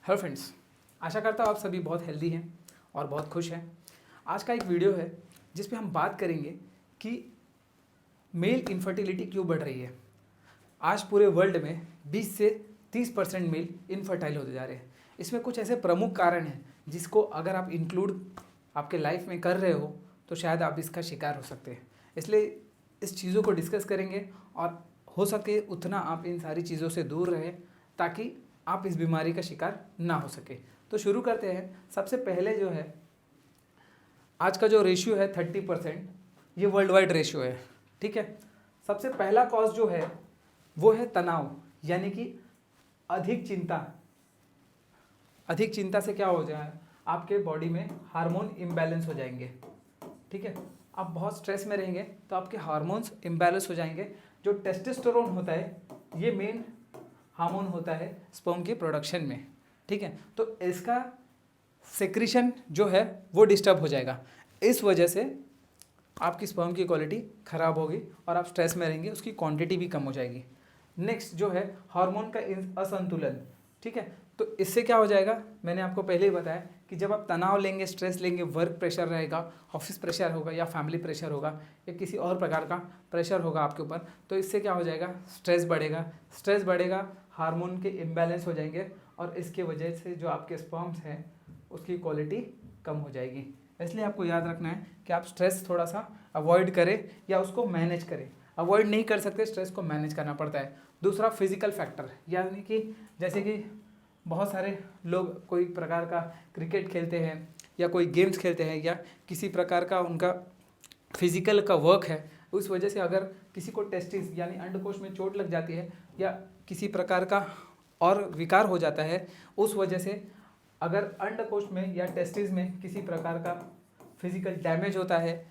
Hello friends, आशा करता हूँ आप सभी बहुत हेल्दी हैं और बहुत खुश हैं। आज का एक वीडियो है जिस पे हम बात करेंगे कि मेल इनफर्टिलिटी क्यों बढ़ रही है। आज पूरे वर्ल्ड में 20 से 30% मेल इनफर्टाइल होते जा रहे हैं। इसमें कुछ ऐसे प्रमुख कारण हैं जिसको अगर आप इंक्लूड आपके लाइफ में कर रहे हो तो शायद आप इसका शिकार हो सकते हैं। इसलिए इस चीज़ों को डिस्कस करेंगे और हो सके उतना आप इन सारी चीज़ों से दूर रहें ताकि आप इस बीमारी का शिकार ना हो सके। तो शुरू करते हैं। सबसे पहले जो है आज का जो रेशियो है 30%, ये वर्ल्ड वाइड रेशियो है। ठीक है, सबसे पहला कॉज जो है वो है तनाव, यानी कि अधिक चिंता। अधिक चिंता से क्या हो जाए, आपके बॉडी में हार्मोन इम्बैलेंस हो जाएंगे। ठीक है, आप बहुत स्ट्रेस में रहेंगे तो आपके हार्मोन्स इम्बैलेंस हो जाएंगे। जो टेस्टोस्टेरोन होता है ये मेन हार्मोन होता है स्पर्म के प्रोडक्शन में। ठीक है, तो इसका सेक्रीशन जो है वो डिस्टर्ब हो जाएगा। इस वजह से आपकी स्पर्म की क्वालिटी ख़राब होगी और आप स्ट्रेस में रहेंगे, उसकी क्वांटिटी भी कम हो जाएगी। नेक्स्ट जो है हार्मोन का असंतुलन। ठीक है, तो इससे क्या हो जाएगा, मैंने आपको पहले ही बताया कि जब आप तनाव लेंगे, स्ट्रेस लेंगे, वर्क प्रेशर रहेगा, ऑफिस प्रेशर होगा या फैमिली प्रेशर होगा या किसी और प्रकार का प्रेशर होगा आपके ऊपर, तो इससे क्या हो जाएगा, स्ट्रेस बढ़ेगा। स्ट्रेस बढ़ेगा, हार्मोन के इम्बैलेंस हो जाएंगे और इसके वजह से जो आपके स्पर्म्स हैं उसकी क्वालिटी कम हो जाएगी। इसलिए आपको याद रखना है कि आप स्ट्रेस थोड़ा सा अवॉइड करें या उसको मैनेज करें। अवॉइड नहीं कर सकते, स्ट्रेस को मैनेज करना पड़ता है। दूसरा फिजिकल फैक्टर, यानी कि जैसे कि बहुत सारे लोग कोई प्रकार का क्रिकेट खेलते हैं या कोई गेम्स खेलते हैं या किसी प्रकार का उनका फिजिकल का वर्क है, उस वजह से अगर किसी को टेस्टिस यानी अंडकोश में चोट लग जाती है या किसी प्रकार का और विकार हो जाता है, उस वजह से अगर अंडकोश में या टेस्टिस में किसी प्रकार का फिजिकल डैमेज होता है,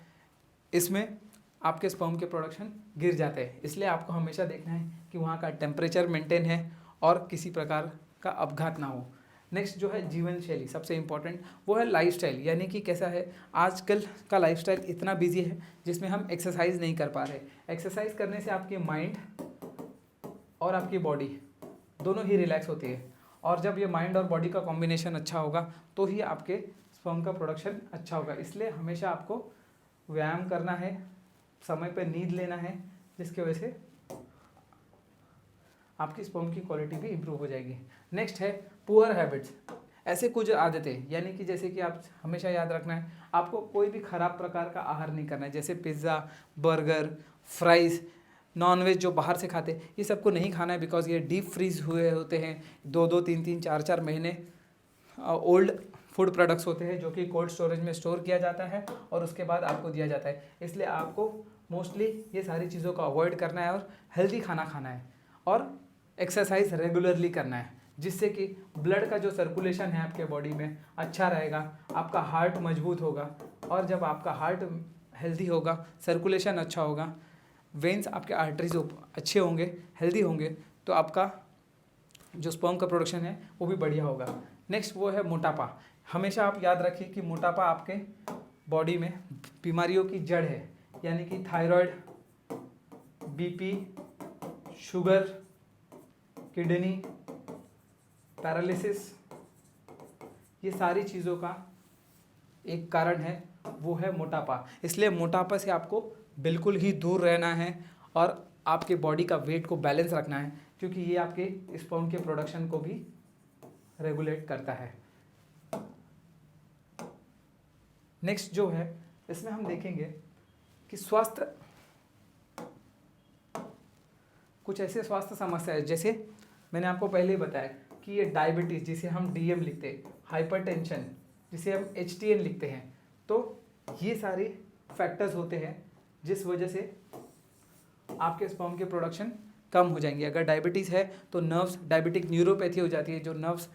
इसमें आपके स्पर्म के प्रोडक्शन गिर जाते हैं। इसलिए आपको हमेशा देखना है कि वहाँ का टेम्परेचर मेंटेन है और किसी प्रकार का अपघात ना हो। नेक्स्ट जो है जीवन शैली, सबसे इम्पॉर्टेंट वो है लाइफस्टाइल, यानी कि कैसा है आजकल का लाइफस्टाइल इतना बिजी है जिसमें हम एक्सरसाइज नहीं कर पा रहे। एक्सरसाइज करने से आपके माइंड और आपकी बॉडी दोनों ही रिलैक्स होती है, और जब ये माइंड और बॉडी का कॉम्बिनेशन अच्छा होगा तो ही आपके स्पर्म का प्रोडक्शन अच्छा होगा। इसलिए हमेशा आपको व्यायाम करना है, समय पर नींद लेना है, जिसकी वजह से आपकी स्पर्म की क्वालिटी भी इम्प्रूव हो जाएगी। नेक्स्ट है पुअर हैबिट्स, ऐसे कुछ आदतें, यानी कि जैसे कि आप हमेशा याद रखना है आपको कोई भी खराब प्रकार का आहार नहीं करना है, जैसे पिज़्ज़ा, बर्गर, फ्राइज़, नॉनवेज जो बाहर से खाते हैं ये सबको नहीं खाना है, बिकॉज ये डीप फ्रीज हुए होते हैं, 2-2, 3-3, 4-4 महीने ओल्ड फूड प्रोडक्ट्स होते हैं जो कि कोल्ड स्टोरेज में स्टोर किया जाता है और उसके बाद आपको दिया जाता है। इसलिए आपको मोस्टली ये सारी चीज़ों को अवॉइड करना है और हेल्दी खाना खाना है और एक्सरसाइज रेगुलरली करना है, जिससे कि ब्लड का जो सर्कुलेशन है आपके बॉडी में अच्छा रहेगा, आपका हार्ट मजबूत होगा, और जब आपका हार्ट हेल्दी होगा, सर्कुलेशन अच्छा होगा, वेन्स आपके आर्टरीज अच्छे होंगे, हेल्दी होंगे, तो आपका जो स्पर्म का प्रोडक्शन है वो भी बढ़िया होगा। नेक्स्ट वो है मोटापा। हमेशा आप याद रखिए कि मोटापा आपके बॉडी में बीमारियों की जड़ है, यानी कि thyroid, BP, sugar, kidney, paralysis, ये सारी चीज़ों का एक कारण है वो है मोटापा। इसलिए मोटापा से आपको बिल्कुल ही दूर रहना है और आपके बॉडी का वेट को बैलेंस रखना है, क्योंकि ये आपके स्पर्म के प्रोडक्शन को भी रेगुलेट करता है। नेक्स्ट जो है इसमें हम देखेंगे कि स्वास्थ्य, कुछ ऐसे स्वास्थ्य समस्या है, जैसे मैंने आपको पहले ही बताया कि ये डायबिटीज़ जिसे हम डीएम लिखते हैं, हाइपरटेंशन जिसे हम एचटीएन लिखते हैं, तो ये सारे फैक्टर्स होते हैं जिस वजह से आपके स्पर्म के प्रोडक्शन कम हो जाएंगे। अगर डायबिटीज़ है तो नर्व्स, डायबिटिक न्यूरोपैथी हो जाती है, जो नर्व्स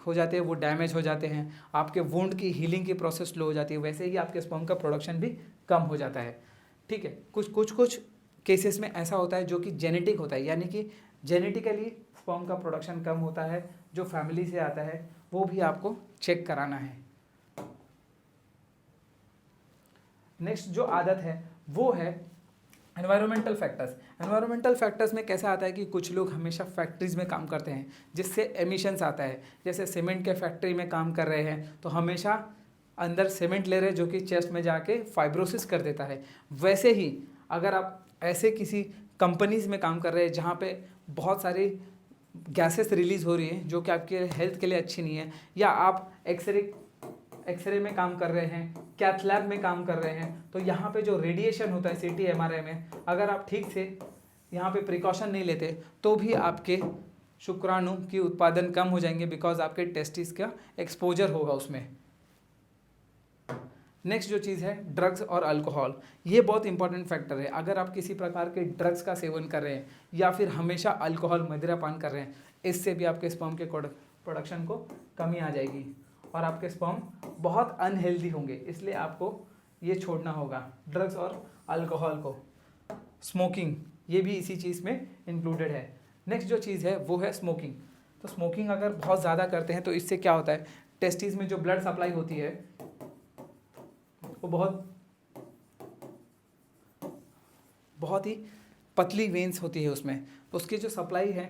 हो जाते हैं वो डैमेज हो जाते हैं, आपके वुंड की हीलिंग की प्रोसेस स्लो हो जाती है, वैसे ही आपके स्पर्म का प्रोडक्शन भी कम हो जाता है। ठीक है, कुछ केसेस में ऐसा होता है जो कि जेनेटिक होता है, यानी कि जेनेटिकली स्पर्म का प्रोडक्शन कम होता है, जो फैमिली से आता है वो भी आपको चेक कराना है। नेक्स्ट जो आदत है वो है एनवायरमेंटल फैक्टर्स में कैसा आता है कि कुछ लोग हमेशा फैक्ट्रीज में काम करते हैं जिससे एमिशंस आता है। जैसे सीमेंट के फैक्ट्री में काम कर रहे हैं तो हमेशा अंदर सीमेंट ले रहे हैं जो कि चेस्ट में जाके फाइब्रोसिस कर देता है। वैसे ही अगर आप ऐसे किसी कंपनीज में काम कर रहे हैं जहाँ पे बहुत सारी गैसेस रिलीज़ हो रही हैं जो कि आपके हेल्थ के लिए अच्छी नहीं है, या आप एक्सरे में काम कर रहे हैं, कैथ लैब में काम कर रहे हैं, तो यहाँ पे जो रेडिएशन होता है सीटी एमआरआई में, अगर आप ठीक से यहाँ पे प्रिकॉशन नहीं लेते तो भी आपके शुक्राणु की उत्पादन कम हो जाएंगे, बिकॉज आपके टेस्टिस का एक्सपोजर होगा उसमें। नेक्स्ट जो चीज़ है ड्रग्स और अल्कोहल, ये बहुत इंपॉर्टेंट फैक्टर है। अगर आप किसी प्रकार के ड्रग्स का सेवन कर रहे हैं या फिर हमेशा अल्कोहल मदिरापान कर रहे हैं, इससे भी आपके स्पर्म के प्रोडक्शन को कमी आ जाएगी और आपके स्पर्म बहुत अनहेल्दी होंगे। इसलिए आपको ये छोड़ना होगा ड्रग्स और अल्कोहल को। स्मोकिंग, ये भी इसी चीज़ में इंक्लूडेड है। नेक्स्ट जो चीज़ है वो है स्मोकिंग। तो स्मोकिंग अगर बहुत ज़्यादा करते हैं तो इससे क्या होता है, टेस्टिस में जो ब्लड सप्लाई होती है वो बहुत ही पतली वेन्स होती है उसमें, तो उसकी जो सप्लाई है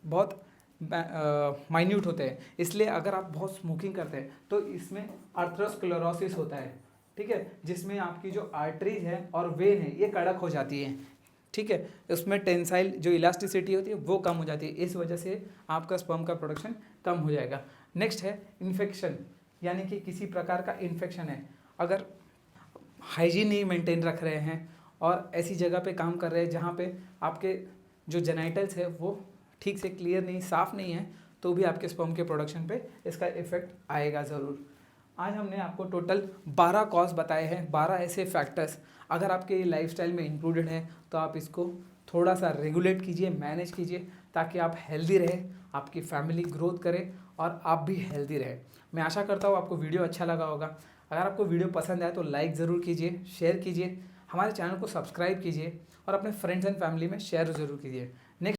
बहुत माइन्यूट होते हैं। इसलिए अगर आप बहुत स्मोकिंग करते हैं तो इसमें आर्थरोस्क्लेरोसिस होता है, ठीक है, जिसमें आपकी जो आर्टरीज है और वेन है ये कड़क हो जाती है, ठीक है, उसमें टेंसाइल जो इलास्टिसिटी होती है वो कम हो जाती है। इस वजह से आपका स्पर्म का प्रोडक्शन कम हो जाएगा। नेक्स्ट है इन्फेक्शन, यानी कि किसी प्रकार का इन्फेक्शन है। अगर हाइजीन नहीं मेंटेन रख रहे हैं और ऐसी जगह पे काम कर रहे हैं जहाँ पे आपके जो जेनाइटल्स है वो ठीक से क्लियर नहीं, साफ़ नहीं है, तो भी आपके स्पर्म के प्रोडक्शन पे इसका इफेक्ट आएगा ज़रूर। आज हमने आपको टोटल 12 कॉज बताए हैं, 12 ऐसे फैक्टर्स। अगर आपके लाइफस्टाइल में इंक्लूडेड हैं तो आप इसको थोड़ा सा रेगुलेट कीजिए, मैनेज कीजिए, ताकि आप हेल्दी रहें, आपकी फैमिली ग्रोथ करे और आप भी हेल्दी रहें। मैं आशा करता हूँ आपको वीडियो अच्छा लगा होगा। अगर आपको वीडियो पसंद आए तो लाइक ज़रूर कीजिए, शेयर कीजिए, हमारे चैनल को सब्सक्राइब कीजिए और अपने फ्रेंड्स एंड फैमिली में शेयर ज़रूर कीजिए।